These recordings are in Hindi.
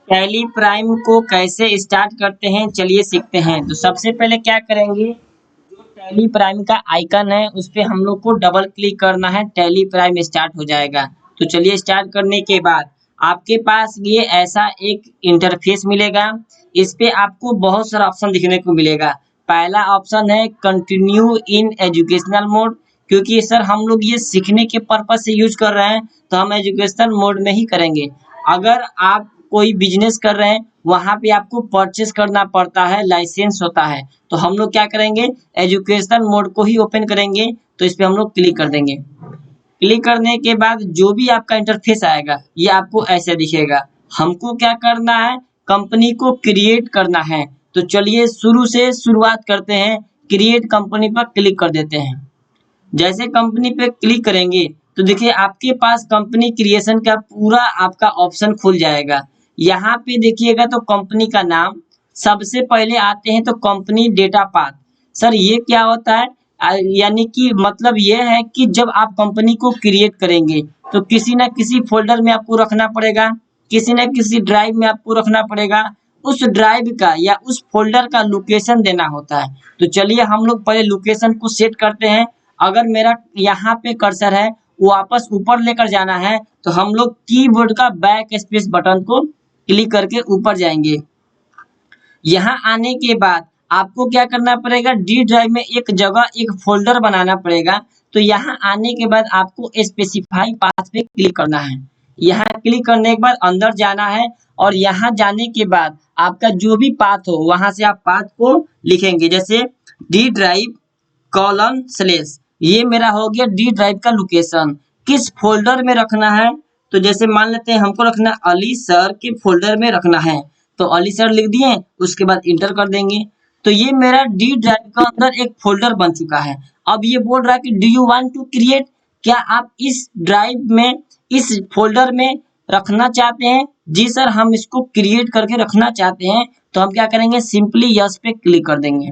टैली प्राइम को कैसे स्टार्ट करते हैं, चलिए सीखते हैं। तो सबसे पहले क्या करेंगे, जो टैली प्राइम का आइकन है उस पे हम लोग को डबल क्लिक करना है, टैली प्राइम स्टार्ट हो जाएगा। तो चलिए स्टार्ट करने के बाद आपके पास ये ऐसा एक इंटरफेस मिलेगा। इस पे आपको बहुत सारा ऑप्शन दिखने को मिलेगा। पहला ऑप्शन है कंटिन्यू इन एजुकेशनल मोड, क्योंकि सर हम लोग ये सीखने के पर्पज से यूज कर रहे हैं तो हम एजुकेशनल मोड में ही करेंगे। अगर आप कोई बिजनेस कर रहे हैं वहां पे आपको परचेस करना पड़ता है, लाइसेंस होता है, तो हम लोग क्या करेंगे, एजुकेशनल मोड को ही ओपन करेंगे। तो इस पे हम लोग क्लिक कर देंगे। क्लिक करने के बाद जो भी आपका इंटरफेस आएगा ये आपको ऐसे दिखेगा। हमको क्या करना है, कंपनी को क्रिएट करना है। तो चलिए शुरू से शुरुआत करते हैं, क्रिएट कंपनी पर क्लिक कर देते हैं। जैसे कंपनी पे क्लिक करेंगे तो देखिए आपके पास कंपनी क्रिएशन का पूरा आपका ऑप्शन खुल जाएगा। यहाँ पे देखिएगा तो कंपनी का नाम सबसे पहले आते हैं, तो कंपनी डेटा पाथ। सर ये क्या होता है, यानी कि मतलब ये है कि जब आप कंपनी को क्रिएट करेंगे तो किसी न किसी फोल्डर में आपको रखना पड़ेगा, किसी न किसी ड्राइव में आपको रखना पड़ेगा। उस ड्राइव का या उस फोल्डर का लोकेशन देना होता है। तो चलिए हम लोग पहले लोकेशन को सेट करते हैं। अगर मेरा यहाँ पे कर्सर है वापस ऊपर लेकर जाना है तो हम लोग कीबोर्ड का बैक स्पेस बटन को क्लिक करके ऊपर जाएंगे। यहाँ आने के बाद आपको क्या करना पड़ेगा, डी ड्राइव में एक जगह एक फोल्डर बनाना पड़ेगा। तो यहाँ आने के बाद आपको स्पेसिफाई पाथ पे क्लिक करना है। यहाँ क्लिक करने के बाद अंदर जाना है और यहाँ जाने के बाद आपका जो भी पाथ हो वहां से आप पाथ को लिखेंगे। जैसे डी ड्राइव कॉलन स्लेश, ये मेरा हो गया डी ड्राइव का लोकेशन। किस फोल्डर में रखना है, तो जैसे मान लेते हैं हमको रखना है अली सर के फोल्डर में रखना है, तो अली सर लिख दिए, उसके बाद इंटर कर देंगे। तो ये मेरा डी ड्राइव का अंदर एक फोल्डर बन चुका है। अब ये बोल रहा है कि do you want to create, क्या आप इस ड्राइव में इस फोल्डर में रखना चाहते हैं? जी सर हम इसको क्रिएट करके रखना चाहते हैं। तो हम क्या करेंगे, सिंपली यस पे क्लिक कर देंगे।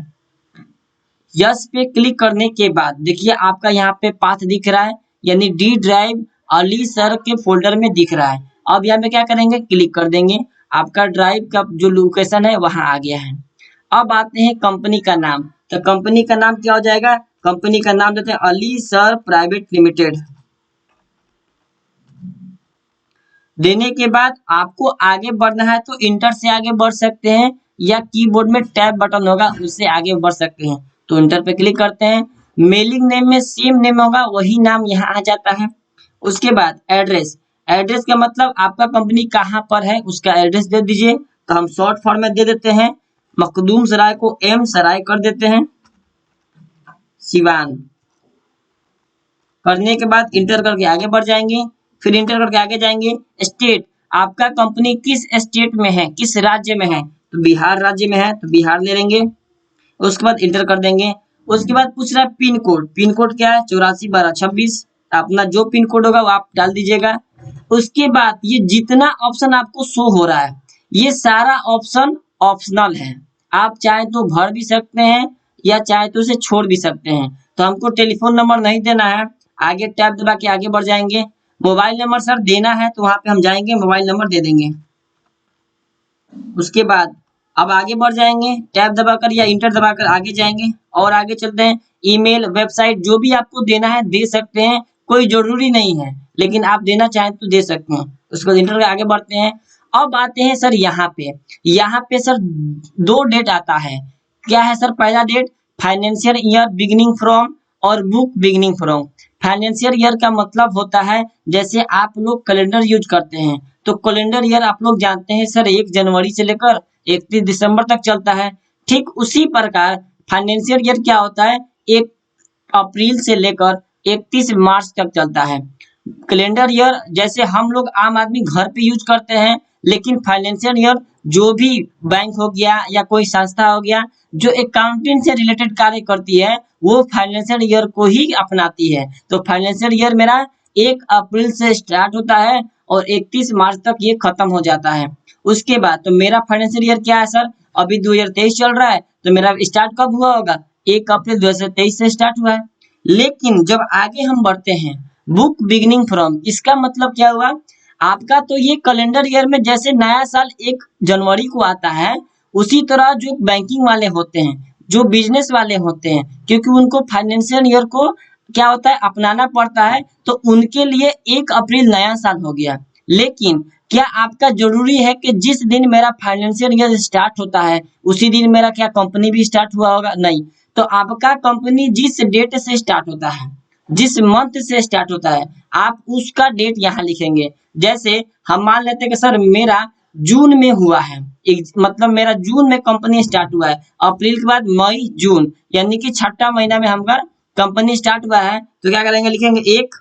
यस पे क्लिक करने के बाद देखिए आपका यहाँ पे पाथ दिख रहा है, यानी डी ड्राइव अली सर के फोल्डर में दिख रहा है। अब यहाँ पे क्या करेंगे, क्लिक कर देंगे। आपका ड्राइव का जो लोकेशन है वहां आ गया है। अब आते हैं कंपनी का नाम। तो कंपनी का नाम क्या हो जाएगा, कंपनी का नाम देते हैं अली सर प्राइवेट लिमिटेड। देने के बाद आपको आगे बढ़ना है तो इंटर से आगे बढ़ सकते हैं या कीबोर्ड में टैब बटन होगा उससे आगे बढ़ सकते हैं। तो इंटर पे क्लिक करते हैं। मेलिंग नेम में सेम नेम होगा वही नाम यहाँ आ जाता है। उसके बाद एड्रेस, एड्रेस का मतलब आपका कंपनी कहाँ पर है उसका एड्रेस दे दीजिए। तो हम शॉर्ट फॉर्म में दे देते हैं, मखदूम सराय को एम सराय कर देते हैं, सिवान। करने के बाद इंटर करके आगे बढ़ जाएंगे, फिर इंटर करके आगे जाएंगे। स्टेट, आपका कंपनी किस स्टेट में है, किस राज्य में है, तो बिहार राज्य में है तो बिहार ले लेंगे। उसके बाद इंटर कर देंगे। उसके बाद पूछ रहा है पिन कोड, पिन कोड क्या है 841226, अपना जो पिन कोड होगा वो आप डाल दीजिएगा। उसके बाद ये जितना ऑप्शन आपको शो हो रहा है ये सारा ऑप्शन ऑप्शनल है, आप चाहे तो भर भी सकते हैं या चाहे तो उसे छोड़ भी सकते हैं। तो हमको टेलीफोन नंबर नहीं देना है, आगे टैब दबा के आगे बढ़ जाएंगे। मोबाइल नंबर सर देना है तो वहां पे हम जाएंगे मोबाइल नंबर दे देंगे। उसके बाद अब आगे बढ़ जाएंगे, टैब दबाकर या इंटर दबाकर आगे जाएंगे और आगे चलते हैं। ईमेल वेबसाइट जो भी आपको देना है दे सकते हैं, कोई जरूरी नहीं है, लेकिन आप देना चाहें तो दे सकते हैं। उसके बाद इंटर आगे बढ़ते हैं। अब आते हैं सर यहाँ पे सर दो डेट आता है। क्या है सर, पहला date financial year beginning from और book beginning from. Financial year का मतलब होता है जैसे आप लोग कैलेंडर यूज करते हैं तो कैलेंडर ईयर आप लोग जानते हैं सर 1 जनवरी से लेकर 31 दिसंबर तक चलता है। ठीक उसी प्रकार फाइनेंशियल ईयर क्या होता है, 1 अप्रैल से लेकर 31 मार्च तक चलता है। कैलेंडर ईयर जैसे हम लोग आम आदमी घर पे यूज करते हैं, लेकिन फाइनेंशियल ईयर जो भी बैंक हो गया या कोई संस्था हो गया जो अकाउंटिंग से रिलेटेड कार्य करती है वो फाइनेंशियल ईयर को ही अपनाती है। तो फाइनेंशियल ईयर मेरा 1 अप्रैल से स्टार्ट होता है और 31 मार्च तक ये खत्म हो जाता है। उसके बाद तो मेरा फाइनेंशियल ईयर क्या है सर, अभी 2023 चल रहा है तो मेरा स्टार्ट कब हुआ होगा, 1 अप्रैल 2023 से स्टार्ट हुआ है। लेकिन जब आगे हम बढ़ते हैं बुक बिगिनिंग फ्रॉम, इसका मतलब क्या हुआ, आपका तो ये कैलेंडर ईयर में जैसे नया साल 1 जनवरी को आता है, उसी तरह जो बैंकिंग वाले होते हैं, जो बिजनेस वाले होते हैं, क्योंकि उनको फाइनेंशियल ईयर को क्या होता है अपनाना पड़ता है, तो उनके लिए 1 अप्रैल नया साल हो गया। लेकिन क्या आपका जरूरी है कि जिस दिन मेरा फाइनेंशियल ईयर स्टार्ट होता है उसी दिन मेरा क्या कंपनी भी स्टार्ट हुआ होगा? नहीं। तो आपका कंपनी जिस डेट से स्टार्ट होता है, जिस मंथ से स्टार्ट होता है, आप उसका डेट यहाँ लिखेंगे। जैसे हम मान लेते हैं कि सर मेरा जून में हुआ है, मतलब मेरा जून में कंपनी स्टार्ट हुआ है, अप्रैल के बाद मई जून, यानी कि छठा महीना में हमारा कंपनी स्टार्ट हुआ है, तो क्या करेंगे, लिखेंगे 1,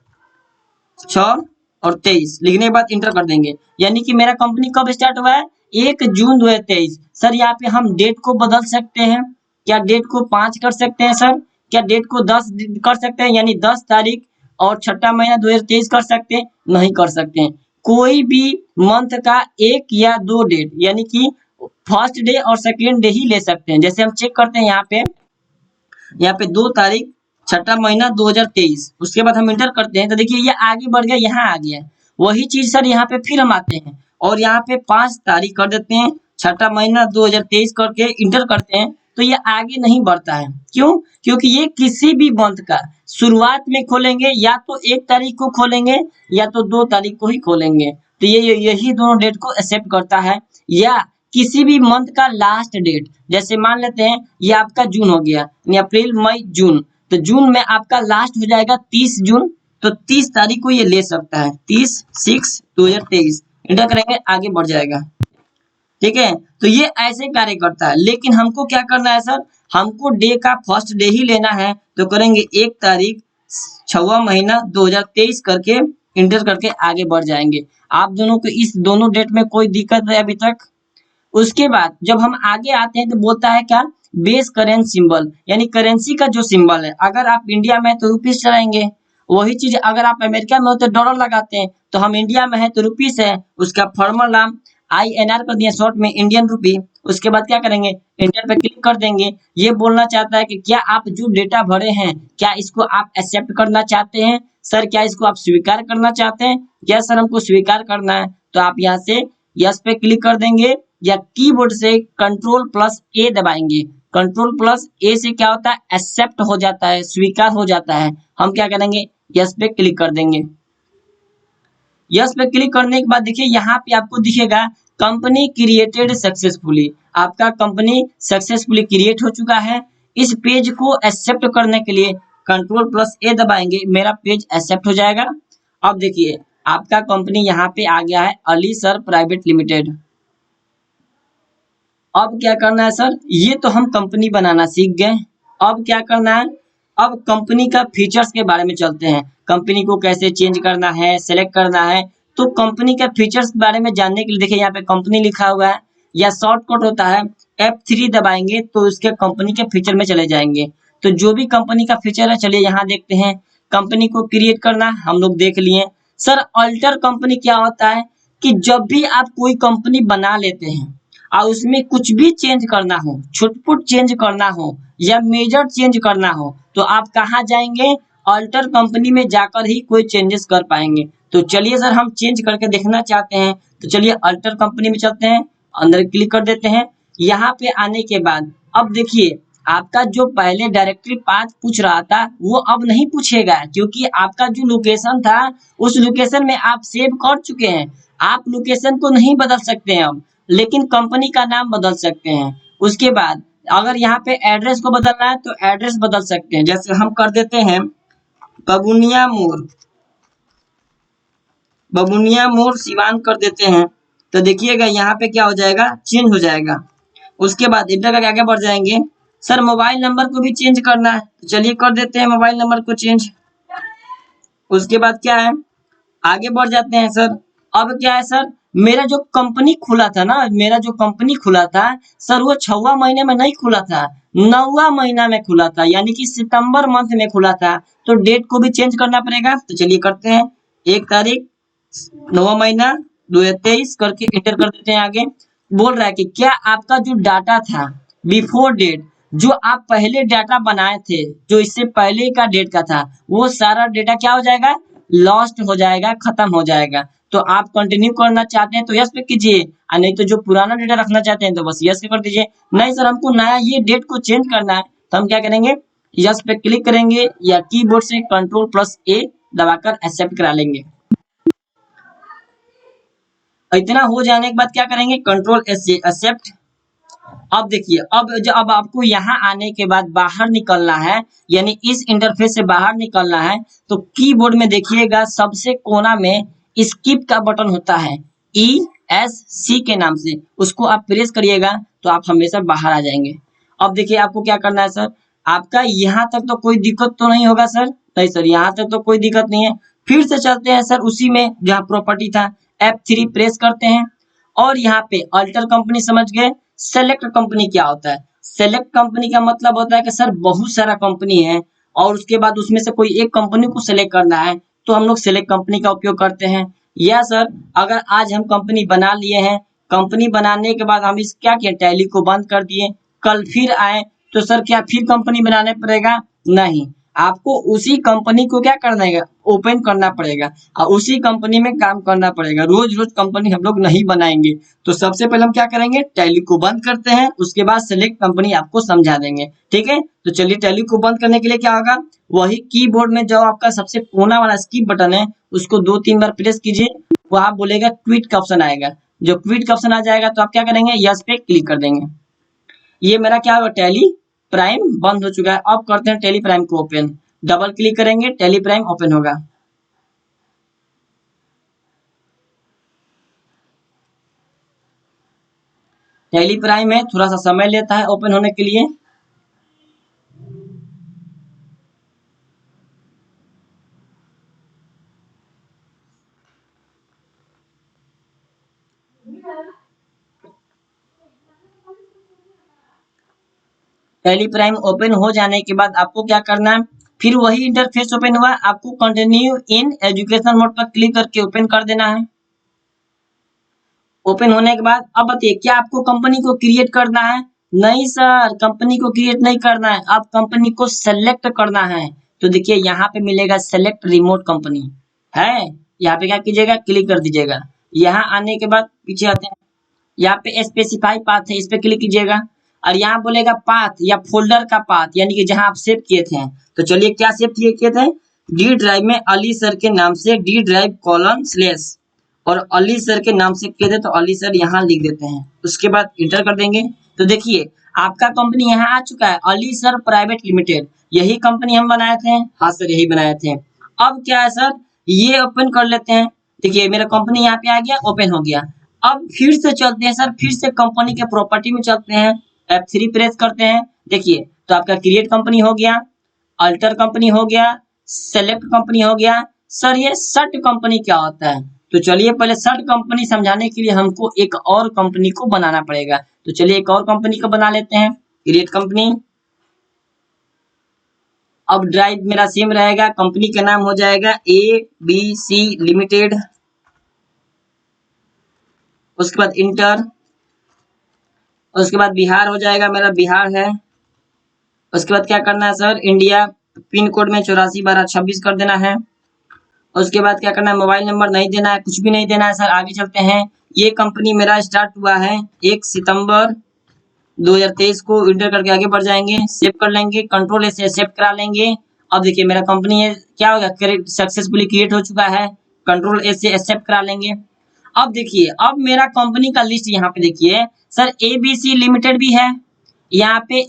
6 और 23, लिखने के बाद इंटर कर देंगे। यानी कि मेरा कंपनी कब स्टार्ट हुआ है? 1 जून 2023। सर यहाँ पे हम डेट को बदल सकते हैं, क्या डेट को 5 कर सकते हैं सर? क्या डेट को 10 कर सकते हैं, यानी 10 तारीख और छठा महीना 2023 कर सकते हैं? नहीं कर सकते हैं। कोई भी मंथ का 1 या 2 डेट, यानी कि फर्स्ट डे और सेकेंड डे ही ले सकते हैं। जैसे हम चेक करते हैं यहाँ पे 2 तारीख छठा महीना 2023, उसके बाद हम इंटर करते हैं तो देखिए ये आगे बढ़ गया, यहाँ आ गया। वही चीज सर यहाँ पे फिर हम आते हैं और यहाँ पे 5 तारीख कर देते हैं, छठा महीना 2023 करके इंटर करते हैं, तो ये आगे नहीं बढ़ता है। क्यों? क्योंकि ये किसी भी मंथ का शुरुआत में खोलेंगे, या तो 1 तारीख को खोलेंगे या तो 2 तारीख को ही खोलेंगे। तो ये यही दोनों डेट को एक्सेप्ट करता है। या किसी भी मंथ का लास्ट डेट, जैसे मान लेते हैं ये आपका जून हो गया, यानी अप्रैल मई जून, तो जून में आपका लास्ट हो जाएगा 30 जून, तो 30 तारीख को ये ले सकता है, 30/6/2023 इंटर करेंगे, आगे बढ़ जाएगा। ठीक है, तो ये ऐसे कार्य करता है। लेकिन हमको क्या करना है सर, हमको डे का फर्स्ट डे ही लेना है, तो करेंगे 1 तारीख 6वां महीना 2023 करके इंटर करके आगे बढ़ जाएंगे। आप दोनों को इस दोनों डेट में कोई दिक्कत है अभी तक? उसके बाद जब हम आगे आते हैं तो बोलता है क्या, बेस करेंट सिंबल, यानी करेंसी का जो सिंबल है। अगर आप इंडिया में है तो रुपीस चलाएंगे, वही चीज अगर आप अमेरिका में हो तो डॉलर लगाते हैं, तो हम इंडिया में है तो रुपीस है, उसका फॉर्मल नाम INR कर दिया, शॉर्ट में इंडियन रुपी। उसके बाद क्या करेंगे, इंटर पे क्लिक कर देंगे। ये बोलना चाहता है कि क्या आप जो डेटा भरे हैं क्या इसको आप एक्सेप्ट करना चाहते हैं? सर क्या इसको आप स्वीकार करना चाहते हैं? यस सर हमको स्वीकार करना है, तो आप यहाँ से यस पे क्लिक कर देंगे, या कीबोर्ड से Ctrl+A दबाएंगे। Ctrl+A से क्या होता है, एक्सेप्ट हो जाता है, स्वीकार हो जाता है। हम क्या करेंगे, यस पे क्लिक कर देंगे। यस पे क्लिक करने के बाद देखिए यहाँ पे आपको दिखेगा कंपनी क्रिएटेड सक्सेसफुली, आपका कंपनी सक्सेसफुली क्रिएट हो चुका है। इस पेज को एक्सेप्ट करने के लिए Ctrl+A दबाएंगे, मेरा पेज एक्सेप्ट हो जाएगा। अब देखिए आपका कंपनी यहाँ पे आ गया है, अली सर प्राइवेट लिमिटेड। अब क्या करना है सर, ये तो हम कंपनी बनाना सीख गए। अब क्या करना है, अब कंपनी का फीचर्स के बारे में चलते हैं। कंपनी को कैसे चेंज करना है, सेलेक्ट करना है। तो कंपनी का फीचर्स के बारे में जानने के लिए देखिए यहाँ पे कंपनी लिखा हुआ है, या शॉर्टकट होता है F3 दबाएंगे तो उसके कंपनी के फीचर में चले जाएंगे। तो जो भी कंपनी का फीचर है चलिए यहाँ देखते हैं। कंपनी को क्रिएट करना हम लोग देख लिए। सर अल्टर कंपनी क्या होता है कि जब भी आप कोई कंपनी बना लेते हैं और उसमें कुछ भी चेंज करना हो, छुटपुट चेंज करना हो या मेजर चेंज करना हो, तो आप कहाँ जाएंगे, अल्टर कंपनी में जाकर ही कोई चेंजेस कर पाएंगे। तो चलिए सर हम चेंज करके देखना चाहते हैं, तो चलिए अल्टर कंपनी में चलते हैं, अंदर क्लिक कर देते हैं। यहाँ पे आने के बाद अब देखिए आपका जो पहले डायरेक्टरी पाथ पूछ रहा था वो अब नहीं पूछेगा, क्योंकि आपका जो लोकेशन था उस लोकेशन में आप सेव कर चुके हैं। आप लोकेशन को नहीं बदल सकते हैं अब, लेकिन कंपनी का नाम बदल सकते हैं। उसके बाद अगर यहाँ पे एड्रेस को बदलना है तो एड्रेस बदल सकते हैं। जैसे हम कर देते हैं बबुनिया मोड़ सिवान कर देते हैं, तो देखिएगा यहाँ पे क्या हो जाएगा, चेंज हो जाएगा। उसके बाद इंटर करके आगे बढ़ जाएंगे। सर मोबाइल नंबर को भी चेंज करना है, तो चलिए कर देते हैं मोबाइल नंबर को चेंज। उसके बाद क्या है, आगे बढ़ जाते हैं सर। अब क्या है सर, मेरा जो कंपनी खुला था ना, मेरा जो कंपनी खुला था सर वो 6वां महीने में नहीं खुला था, 9वां महीना में खुला था, यानी कि सितंबर मंथ में खुला था। तो डेट को भी चेंज करना पड़ेगा, तो चलिए करते हैं। 1 तारीख 9वां महीना 2023 करके इंटर कर देते हैं। आगे बोल रहा है कि क्या आपका जो डाटा था बिफोर डेट, जो आप पहले डाटा बनाए थे, जो इससे पहले का डेट का था, वो सारा डेटा क्या हो जाएगा, लॉस्ट हो जाएगा, खत्म हो जाएगा। तो आप कंटिन्यू करना चाहते हैं तो यस पे कीजिए, और नहीं तो जो पुराना डेटा रखना चाहते हैं तो बस यस पे कर दीजिए। नहीं सर हमको नया ये डेट को चेंज करना है, तो हम क्या करेंगे, यस पे क्लिक करेंगे या कीबोर्ड से Ctrl+A दबाकर एक्सेप्ट करा लेंगे। इतना हो जाने के बाद क्या करेंगे, Ctrl+S से एक्सेप्ट। अब देखिए, अब आपको यहाँ आने के बाद बाहर निकलना है, यानी इस इंटरफेस से बाहर निकलना है, तो कीबोर्ड में देखिएगा सबसे कोना में स्किप का बटन होता है, ESC के नाम से, उसको आप प्रेस करिएगा तो आप हमेशा बाहर आ जाएंगे। अब देखिए आपको क्या करना है सर, आपका यहाँ तक तो कोई दिक्कत तो नहीं होगा सर, नहीं सर यहाँ तक तो कोई दिक्कत नहीं है। फिर से चलते हैं सर उसी में जहाँ प्रॉपर्टी था, F3 प्रेस करते हैं और यहाँ पे अल्टर कंपनी समझ गए। सेलेक्ट कंपनी क्या होता है, सेलेक्ट कंपनी का मतलब होता है कि सर बहुत सारा कंपनी है और उसके बाद उसमें से कोई एक कंपनी को सेलेक्ट करना है, तो हम लोग सेलेक्ट कंपनी का उपयोग करते हैं। या सर अगर आज हम कंपनी बना लिए हैं, कंपनी बनाने के बाद हम इस क्या किए, टैली को बंद कर दिए, कल फिर आए तो सर क्या फिर कंपनी बनाने पड़ेगा, नहीं, आपको उसी कंपनी को क्या करना है, ओपन करना पड़ेगा और उसी कंपनी में काम करना पड़ेगा। रोज रोज कंपनी हम लोग नहीं बनाएंगे। तो सबसे पहले हम क्या करेंगे, टैली को बंद करते हैं, उसके बाद सेलेक्ट कंपनी आपको समझा देंगे, ठीक है। तो चलिए टैली को बंद करने के लिए क्या होगा, वही कीबोर्ड में जो आपका सबसे कोना वाला स्किप बटन है उसको 2-3 बार प्रेस कीजिए, वहां बोलेगा क्विट का ऑप्शन आएगा। जो क्विट का ऑप्शन आ जाएगा तो आप क्या करेंगे, यस पे क्लिक कर देंगे। ये मेरा क्या होगा, टैली प्राइम बंद हो चुका है। अब करते हैं टैली प्राइम को ओपन, डबल क्लिक करेंगे, टैली प्राइम ओपन होगा। टैली प्राइम है, थोड़ा सा समय लेता है ओपन होने के लिए। टैली प्राइम ओपन हो जाने के बाद आपको क्या करना है, फिर वही इंटरफेस ओपन हुआ, आपको कंटिन्यू इन एजुकेशन मोड पर क्लिक करके ओपन कर देना है। ओपन होने के बाद अब बताइए, क्या आपको कंपनी को क्रिएट करना है, नहीं सर कंपनी को क्रिएट नहीं करना है, आप कंपनी को सेलेक्ट करना है। तो देखिए यहाँ पे मिलेगा सेलेक्ट रिमोट कंपनी है, यहाँ पे क्या कीजिएगा, क्लिक कर दीजिएगा। यहाँ आने के बाद पीछे आते हैं, यहाँ पे स्पेसिफाई पाथ है, इस पे क्लिक कीजिएगा और यहाँ बोलेगा पाथ या फोल्डर का पाथ, यानी कि जहां आप सेव किए थे। तो चलिए क्या सेव किए थे, डी ड्राइव में अली सर के नाम से D_/ और अली सर के नाम से किए थे तो अली सर यहाँ लिख देते हैं, उसके बाद इंटर कर देंगे। तो देखिए आपका कंपनी यहाँ आ चुका है, अली सर प्राइवेट लिमिटेड, यही कंपनी हम बनाए थे, हाँ सर यही बनाए थे। अब क्या है सर, ये ओपन कर लेते हैं। देखिए मेरा कंपनी यहाँ पे आ गया, ओपन हो गया। अब फिर से चलते हैं सर, फिर से कंपनी के प्रॉपर्टी में चलते हैं, F3 प्रेस करते हैं। देखिए तो आपका क्रिएट कंपनी हो गया, अल्टर कंपनी हो गया, सेलेक्ट कंपनी हो गया। सर ये सर्ट कंपनी क्या होता है, तो चलिए पहले सर्ट कंपनी समझाने के लिए हमको एक और कंपनी को बनाना पड़ेगा। तो चलिए एक और कंपनी को बना लेते हैं, क्रिएट कंपनी। अब ड्राइव मेरा सेम रहेगा, कंपनी का नाम हो जाएगा ABC लिमिटेड, उसके बाद इंटर, उसके बाद बिहार हो जाएगा, मेरा बिहार है। उसके बाद क्या करना है सर, इंडिया, पिन कोड में 841226 कर देना है। उसके बाद क्या करना है, मोबाइल नंबर नहीं देना है, कुछ भी नहीं देना है सर। आगे चलते हैं, ये कंपनी मेरा स्टार्ट हुआ है 1 सितंबर 2023 को, इंटर करके आगे बढ़ जाएंगे, सेव कर लेंगे, Ctrl से एक्सेप्ट करा लेंगे। अब देखिए मेरा कंपनी है क्या होगा, सक्सेसफुली क्रिएट हो चुका है, Ctrl से एक्सेप्ट करा लेंगे। अब देखिए अब मेरा कंपनी का लिस्ट यहाँ पे देखिए सर, ABC लिमिटेड भी है, यहाँ पे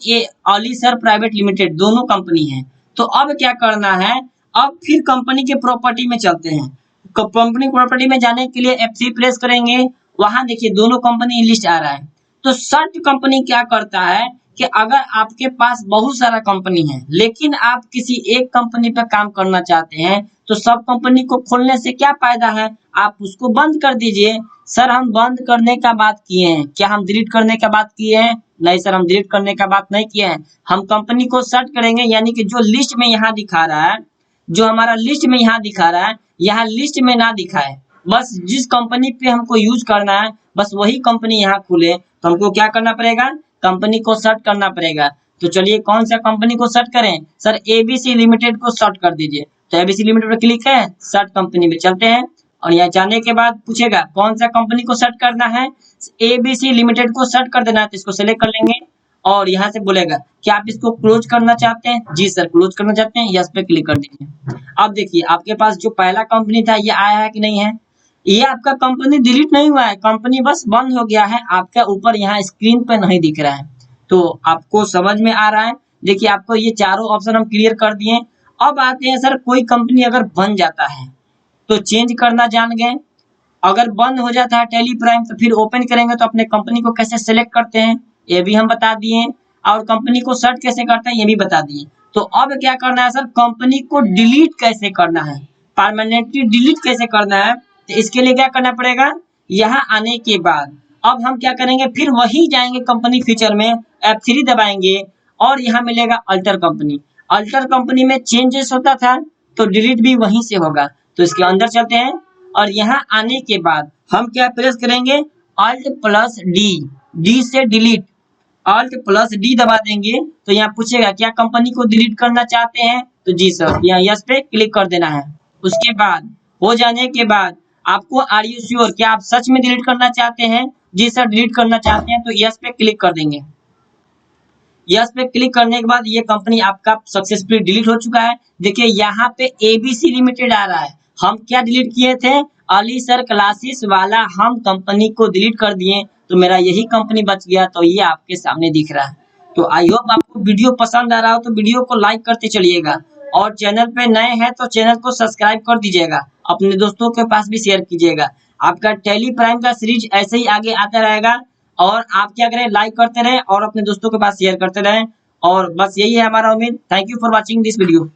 अली सर प्राइवेट लिमिटेड, दोनों कंपनी है। तो अब क्या करना है, अब फिर कंपनी के प्रॉपर्टी में चलते हैं। कंपनी प्रॉपर्टी में जाने के लिए F3 प्रेस करेंगे, वहां देखिए दोनों कंपनी लिस्ट आ रहा है। तो सर्ट कंपनी क्या करता है कि अगर आपके पास बहुत सारा कंपनी है लेकिन आप किसी एक कंपनी पर काम करना चाहते हैं, तो सब कंपनी को खोलने से क्या फायदा है, आप उसको बंद कर दीजिए। सर हम बंद करने का बात किए हैं, क्या हम डिलीट करने का बात किए हैं, नहीं सर हम डिलीट करने का बात नहीं किए हैं। हम कंपनी को सर्च करेंगे, यानी कि जो लिस्ट में यहाँ दिखा रहा है, जो हमारा लिस्ट में यहाँ दिखा रहा है, यहाँ लिस्ट में ना दिखाए, बस जिस कंपनी पे हमको यूज करना है बस वही कंपनी यहाँ खुले। तो हमको क्या करना पड़ेगा, कंपनी को सर्च करना पड़ेगा। तो चलिए कौन सा कंपनी को सर्च करें, सर ABC लिमिटेड को सर्च कर दीजिए। तो एबीसी लिमिटेड पर क्लिक है, सर्च कंपनी में चलते हैं और यहाँ जाने के बाद पूछेगा कौन सा कंपनी को सर्च करना है, एबीसी लिमिटेड को सर्च कर देना है, तो इसको सेलेक्ट कर लेंगे और यहाँ से बोलेगा कि आप इसको क्लोज करना चाहते हैं, जी सर क्लोज करना चाहते हैं, यस पे क्लिक कर दीजिए। अब देखिए आपके पास जो पहला कंपनी था ये आया है कि नहीं है, ये आपका कंपनी डिलीट नहीं हुआ है, कंपनी बस बंद हो गया है, आपका ऊपर यहाँ स्क्रीन पे नहीं दिख रहा है। तो आपको समझ में आ रहा है, देखिए आपको ये चारों ऑप्शन हम क्लियर कर दिए। अब आते हैं सर कोई कंपनी अगर बन जाता है तो चेंज करना जान गए, अगर बंद हो जाता है टैली प्राइम तो फिर ओपन करेंगे तो अपने कंपनी को कैसे सेलेक्ट करते हैं ये भी हम बता दिए, और कंपनी को सर्च कैसे करते हैं ये भी बता दिए। तो अब क्या करना है सर, कंपनी को डिलीट कैसे करना है, परमानेंटली डिलीट कैसे करना है, तो इसके लिए क्या करना पड़ेगा, यहाँ आने के बाद अब हम क्या करेंगे, फिर वही जाएंगे कंपनी फीचर में, F3 दबाएंगे और यहाँ मिलेगा अल्टर कंपनी। अल्टर कंपनी में चेंजेस होता था तो डिलीट भी वहीं से होगा, तो इसके अंदर चलते हैं और यहाँ आने के बाद हम क्या प्रेस करेंगे, Alt प्लस डी, डी से डिलीट, Alt प्लस डी दबा देंगे तो यहाँ पूछेगा क्या कंपनी को डिलीट करना चाहते हैं, तो जी सर, यहाँ यस पे क्लिक कर देना है। उसके बाद हो जाने के बाद आपको आर यू श्योर, क्या आप सच में डिलीट करना चाहते हैं, जी सर डिलीट करना चाहते हैं, तो यस पे क्लिक कर देंगे। यस पे क्लिक करने के बाद ये कंपनी आपका सक्सेसफुली डिलीट हो चुका है। देखिए यहाँ पे एबीसी लिमिटेड आ रहा है, हम क्या डिलीट किए थे, अली सर क्लासेस वाला हम कंपनी को डिलीट कर दिए, तो मेरा यही कंपनी बच गया, तो ये आपके सामने दिख रहा है। तो आई होप आपको वीडियो पसंद आ रहा हो तो वीडियो को लाइक करते चलिएगा और चैनल पे नए हैं तो चैनल को सब्सक्राइब कर दीजिएगा, अपने दोस्तों के पास भी शेयर कीजिएगा। आपका टैली प्राइम का सीरीज ऐसे ही आगे आता रहेगा और आप क्या करें, लाइक करते रहें और अपने दोस्तों के पास शेयर करते रहें, और बस यही है हमारा उम्मीद। Thank you for watching this video.